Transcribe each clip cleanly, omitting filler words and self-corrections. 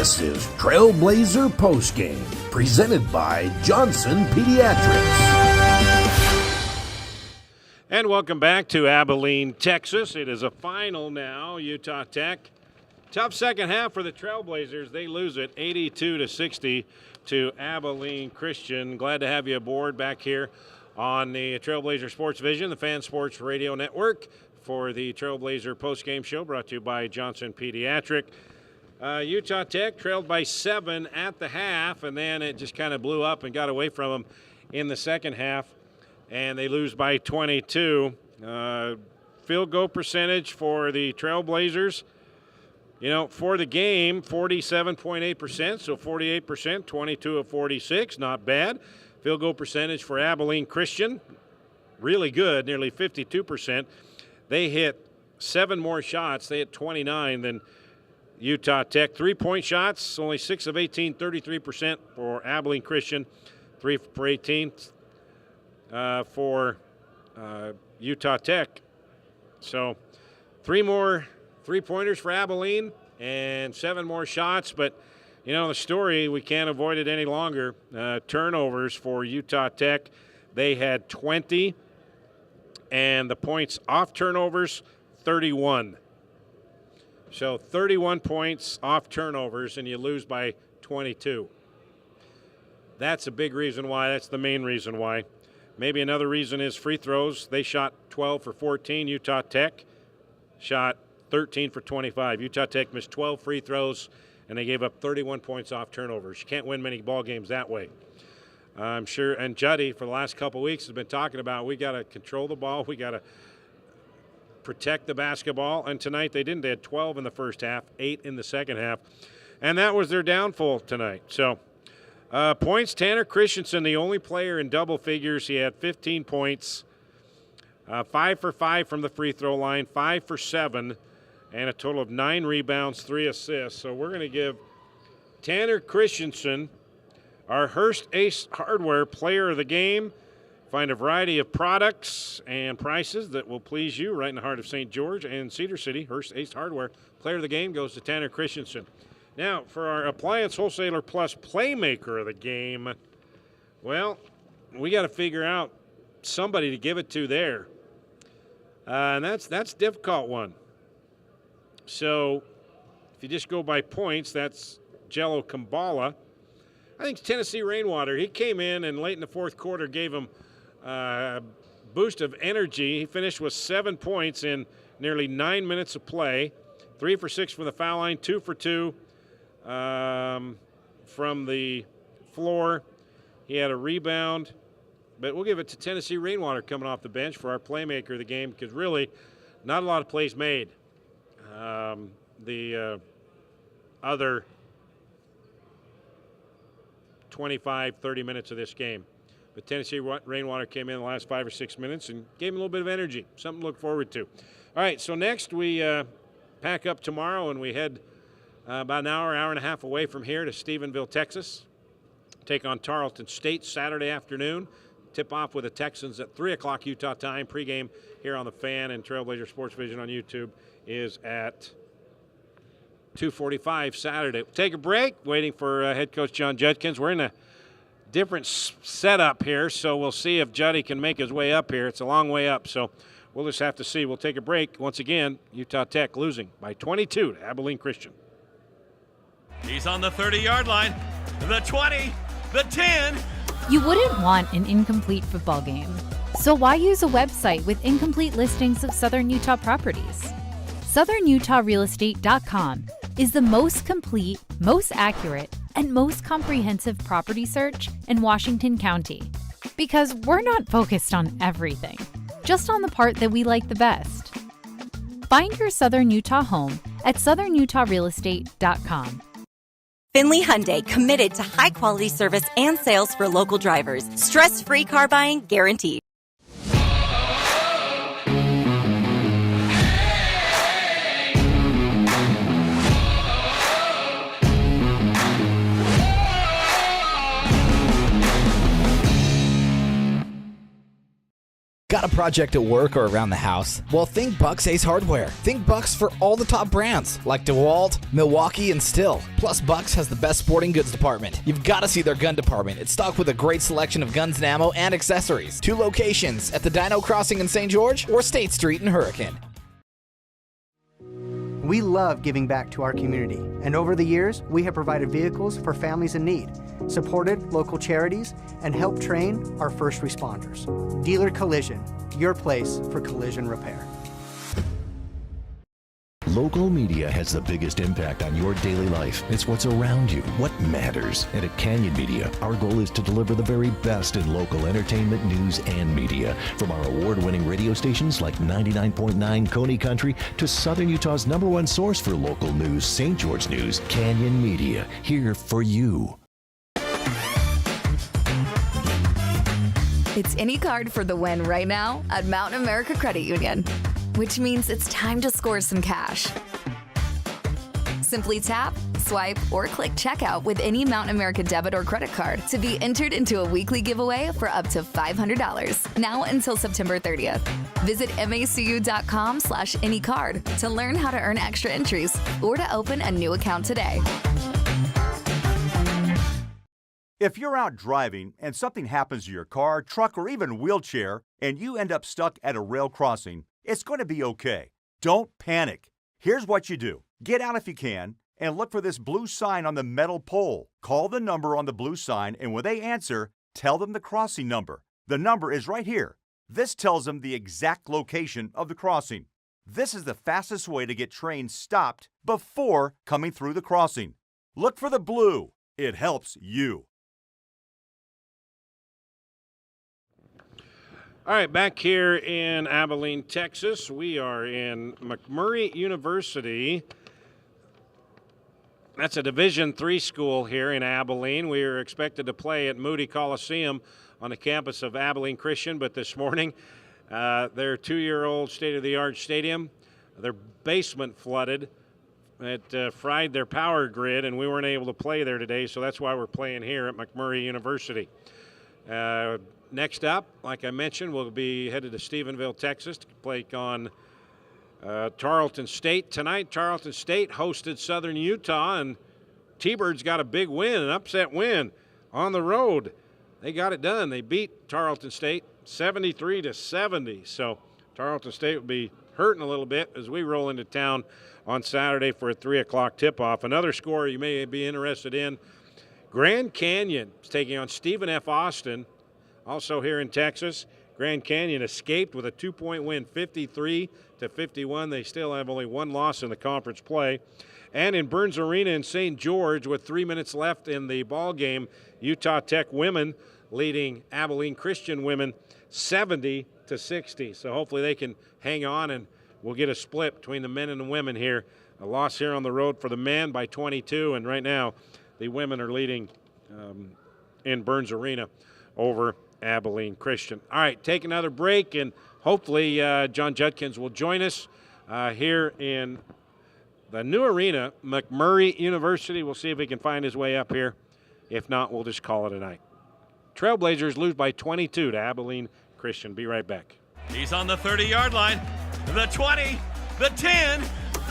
This is Trailblazer Postgame, presented by Johnson Pediatrics. And welcome back to Abilene, Texas. It is a final now, Utah Tech. Tough second half for the Trailblazers. They lose it 82-60 to Abilene Christian. Glad to have you aboard back here on the Trailblazer Sports Vision, the Fan Sports Radio Network, for the Trailblazer postgame show brought to you by Johnson Pediatric. Utah Tech trailed by 7 at the half, and then it just kind of blew up and got away from them in the second half, and they lose by 22. Field goal percentage for the Trailblazers, for the game, 47.8%, so 48%, 22 of 46, not bad. Field goal percentage for Abilene Christian, really good, nearly 52%. They hit 7 more shots. They hit 29 than Utah Tech. 3-point shots, only 6 of 18, 33% for Abilene Christian, 3 for 18 for Utah Tech. So 3 more three-pointers for Abilene and 7 more shots. But, the story, we can't avoid it any longer. Turnovers for Utah Tech. They had 20, and the points off turnovers, 31. So 31 points off turnovers, and you lose by 22. That's a big reason why. That's the main reason why. Maybe another reason is free throws. They shot 12 for 14. Utah Tech shot 13 for 25. Utah Tech missed 12 free throws, and they gave up 31 points off turnovers. You can't win many ball games that way. I'm sure, and Juddy, for the last couple of weeks, has been talking about we got to control the ball. We got to protect the basketball, and tonight they didn't. They had 12 in the first half, 8 in the second half, and that was their downfall tonight. So points, Tanner Christensen, the only player in double figures. He had 15 points, 5 for 5 from the free throw line, 5 for 7, and a total of 9 rebounds, 3 assists. So we're going to give Tanner Christensen our Hearst Ace Hardware Player of the Game. Find a variety of products and prices that will please you right in the heart of St. George and Cedar City. Hearst Ace Hardware Player of the Game goes to Tanner Christensen. Now, for our Appliance Wholesaler Plus Playmaker of the Game, well, we got to figure out somebody to give it to there. And that's a difficult one. So if you just go by points, that's Jello Kambala. I think Tennessee Rainwater. He came in and late in the fourth quarter gave him a boost of energy. He finished with 7 points in nearly 9 minutes of play. 3 for 6 from the foul line, 2 for 2 from the floor. He had a rebound. But we'll give it to Tennessee Rainwater coming off the bench for our playmaker of the game, because really not a lot of plays made. The other 25, 30 minutes of this game. But Tennessee Rainwater came in the last 5 or 6 minutes and gave him a little bit of energy, something to look forward to. All right, so next we pack up tomorrow and we head about an hour and a half away from here to Stephenville, Texas. Take on Tarleton State Saturday afternoon. Tip off with the Texans at 3 o'clock Utah time. Pregame here on the Fan and Trailblazer Sports Vision on YouTube is at 2:45 Saturday. Take a break, waiting for head coach John Judkins. We're in a different setup here, so we'll see if Juddy can make his way up here. It's a long way up, so we'll just have to see. We'll take a break. Once again, Utah Tech losing by 22 to Abilene Christian. He's on the 30-yard line, the 20, the 10. You wouldn't want an incomplete football game, so why use a website with incomplete listings of Southern Utah properties? SouthernUtahRealEstate.com is the most complete, most accurate, and most comprehensive property search in Washington County. Because we're not focused on everything, just on the part that we like the best. Find your Southern Utah home at SouthernUtahRealEstate.com. Finley Hyundai, committed to high-quality service and sales for local drivers. Stress-free car buying guaranteed. Got a project at work or around the house? Well, think Bucks Ace Hardware. Think Bucks for all the top brands like DeWalt, Milwaukee, and Stihl. Plus, Bucks has the best sporting goods department. You've got to see their gun department. It's stocked with a great selection of guns and ammo and accessories. 2 locations at the Dino Crossing in St. George or State Street in Hurricane. We love giving back to our community, and over the years, we have provided vehicles for families in need, supported local charities, and helped train our first responders. Dealer Collision, your place for collision repair. Local media has the biggest impact on your daily life. It's what's around you, what matters. And at Canyon Media, our goal is to deliver the very best in local entertainment, news, and media. From our award-winning radio stations like 99.9 Coney Country to Southern Utah's #1 source for local news, St. George News, Canyon Media, here for you. It's any card for the win right now at Mountain America Credit Union, which means it's time to score some cash. Simply tap, swipe, or click checkout with any Mountain America debit or credit card to be entered into a weekly giveaway for up to $500, now until September 30th. Visit macu.com/anycard to learn how to earn extra entries or to open a new account today. If you're out driving and something happens to your car, truck, or even wheelchair, and you end up stuck at a rail crossing, it's going to be okay. Don't panic. Here's what you do. Get out if you can and look for this blue sign on the metal pole. Call the number on the blue sign, and when they answer, tell them the crossing number. The number is right here. This tells them the exact location of the crossing. This is the fastest way to get trains stopped before coming through the crossing. Look for the blue. It helps you. All right, back here in Abilene, Texas, we are in McMurray University. That's a Division III school here in Abilene. We are expected to play at Moody Coliseum on the campus of Abilene Christian, but this morning, their 2-year-old state-of-the-art stadium, their basement flooded. It fried their power grid, and we weren't able to play there today, so that's why we're playing here at McMurray University. Next up, like I mentioned, we'll be headed to Stephenville, Texas to play on Tarleton State. Tonight, Tarleton State hosted Southern Utah, and T-Birds got a big win, an upset win on the road. They got it done. They beat Tarleton State 73-70. So Tarleton State will be hurting a little bit as we roll into town on Saturday for a 3 o'clock tip-off. Another score you may be interested in, Grand Canyon is taking on Stephen F. Austin. Also here in Texas, Grand Canyon escaped with a 2-point win, 53-51. They still have only 1 loss in the conference play. And in Burns Arena in St. George, with 3 minutes left in the ball game, Utah Tech women leading Abilene Christian women 70-60. So hopefully they can hang on, and we'll get a split between the men and the women here. A loss here on the road for the men by 22, and right now the women are leading in Burns Arena over Abilene Christian. All right, take another break, and hopefully John Judkins will join us here in the new arena, McMurray University. We'll see if he can find his way up here. If not, we'll just call it a night. Trailblazers lose by 22 to Abilene Christian. Be right back. He's on the 30-yard line, the 20, the 10.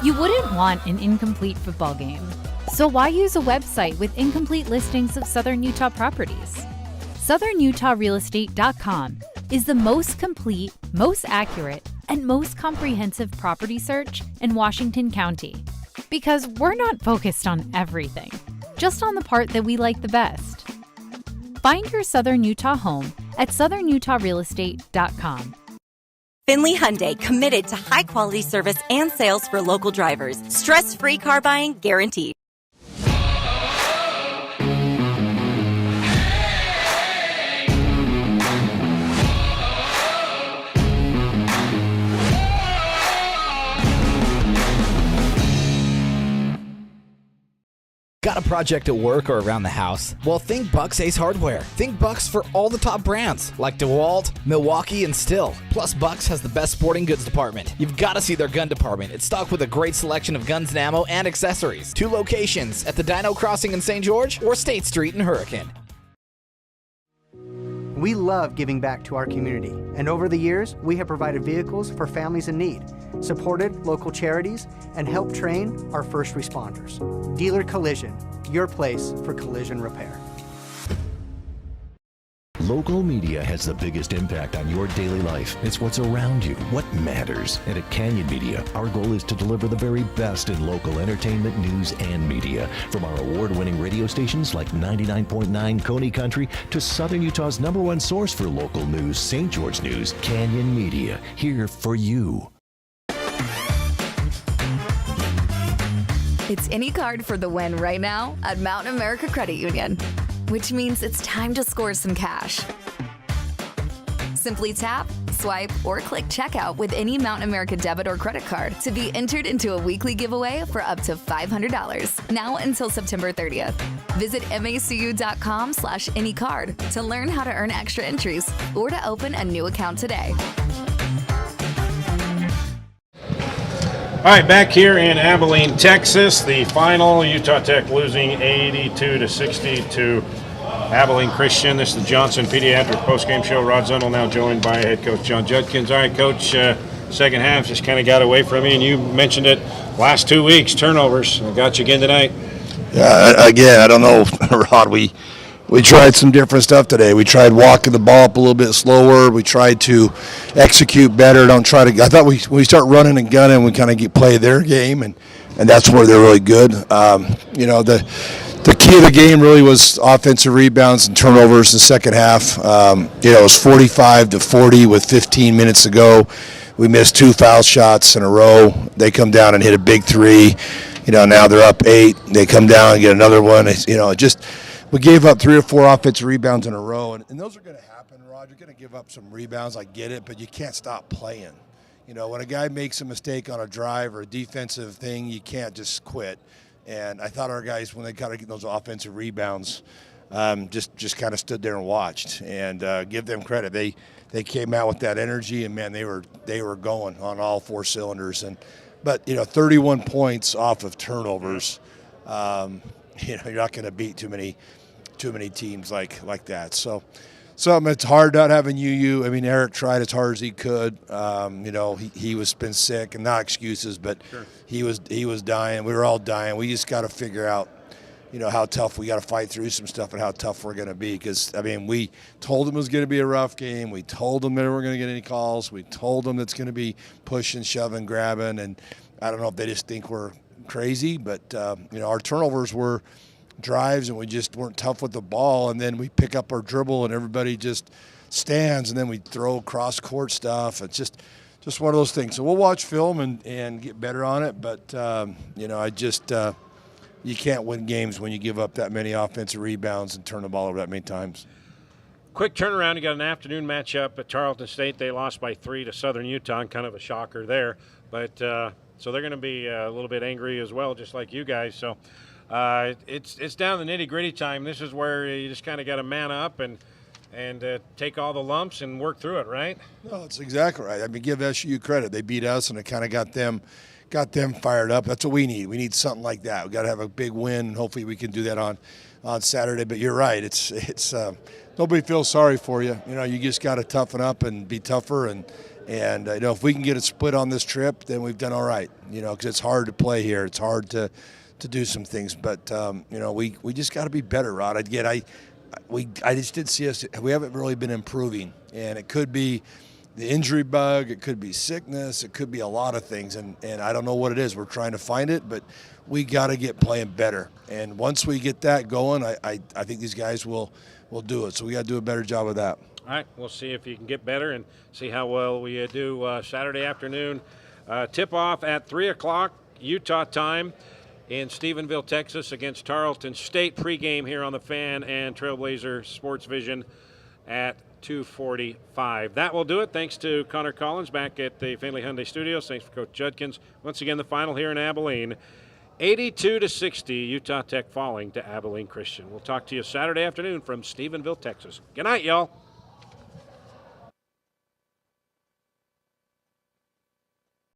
You wouldn't want an incomplete football game. So why use a website with incomplete listings of Southern Utah properties? SouthernUtahRealEstate.com is the most complete, most accurate, and most comprehensive property search in Washington County. Because we're not focused on everything, just on the part that we like the best. Find your Southern Utah home at SouthernUtahRealEstate.com. Finley Hyundai, committed to high-quality service and sales for local drivers. Stress-free car buying guaranteed. Got a project at work or around the house? Well, think Bucks Ace Hardware. Think Bucks for all the top brands like DeWalt, Milwaukee, and Stihl. Plus, Bucks has the best sporting goods department. You've got to see their gun department. It's stocked with a great selection of guns and ammo and accessories. 2 locations at the Dino Crossing in St. George or State Street in Hurricane. We love giving back to our community, and over the years, we have provided vehicles for families in need, supported local charities, and helped train our first responders. Dealer Collision, your place for collision repair. Local media has the biggest impact on your daily life. It's what's around you, what matters. And at Canyon Media, our goal is to deliver the very best in local entertainment, news, and media. From our award-winning radio stations like 99.9 Coney Country to Southern Utah's #1 source for local news, St. George News, Canyon Media, here for you. It's any card for the win right now at Mountain America Credit Union, which means it's time to score some cash. Simply tap, swipe, or click checkout with any Mountain America debit or credit card to be entered into a weekly giveaway for up to $500, now until September 30th. Visit macu.com/anycard to learn how to earn extra entries or to open a new account today. All right, back here in Abilene, Texas, the final, Utah Tech losing 82-60 to Abilene Christian. This is the Johnson Pediatric postgame show. Rod Zundel now joined by head coach John Judkins. All right, Coach, second half just kind of got away from you, and you mentioned it last 2 weeks, turnovers. I got you again tonight. Yeah, again, I don't know, Rod, we tried some different stuff today. We tried walking the ball up a little bit slower. We tried to execute better. I thought we start running and gunning, we kind of play their game, and that's where they're really good. The key of the game really was offensive rebounds and turnovers in the second half. It was 45-40 with 15 minutes to go. We missed 2 foul shots in a row. They come down and hit a big three. Now they're up 8. They come down and get another one. We gave up 3 or 4 offensive rebounds in a row, and those are going to happen, Rod. You're going to give up some rebounds, I get it, but you can't stop playing. When a guy makes a mistake on a drive or a defensive thing, you can't just quit. And I thought our guys, when they got to get those offensive rebounds, just kind of stood there and watched. And give them credit, they came out with that energy, and man, they were going on all 4 cylinders. But 31 points off of turnovers. You're not going to beat too many teams like that. So it's hard not having UU. I mean, Eric tried as hard as he could. He was been sick, and not excuses, but sure. he was dying. We were all dying. We just got to figure out, how tough we got to fight through some stuff and how tough we're going to be. Because we told them it was going to be a rough game. We told them that we weren't going to get any calls. We told them it's going to be pushing, shoving, grabbing, and I don't know if they just think we're crazy, but our turnovers were drives, and we just weren't tough with the ball, and then we pick up our dribble and everybody just stands, and then we throw cross court stuff. It's just one of those things. So we'll watch film and get better on it, but you can't win games when you give up that many offensive rebounds and turn the ball over that many times. Quick turnaround. You got an afternoon matchup at Tarleton State. They lost by 3 to Southern Utah, kind of a shocker there, but so they're going to be a little bit angry as well, just like you guys. So it's down to the nitty-gritty time. This is where you just kind of got to man up and take all the lumps and work through it, right? No, that's exactly right. Give SU credit. They beat us, and it kind of got them fired up. That's what we need. We need something like that. We got to have a big win, and hopefully we can do that on Saturday. But you're right. It's nobody feels sorry for you. You just got to toughen up and be tougher, and if we can get a split on this trip, then we've done all right. Because it's hard to play here. It's hard to do some things, but we just got to be better, Rod. I just did see us. We haven't really been improving, and it could be the injury bug, it could be sickness, it could be a lot of things, and I don't know what it is. We're trying to find it, but we got to get playing better. And once we get that going, I think these guys will do it. So we got to do a better job of that. All right, we'll see if you can get better and see how well we do Saturday afternoon. Tip-off at 3 o'clock Utah time in Stephenville, Texas against Tarleton State. Pregame here on the Fan and Trailblazer Sports Vision at 2:45. That will do it. Thanks to Connor Collins back at the Findlay Hyundai Studios. Thanks for Coach Judkins. Once again, the final here in Abilene. 82-60, Utah Tech falling to Abilene Christian. We'll talk to you Saturday afternoon from Stephenville, Texas. Good night, y'all.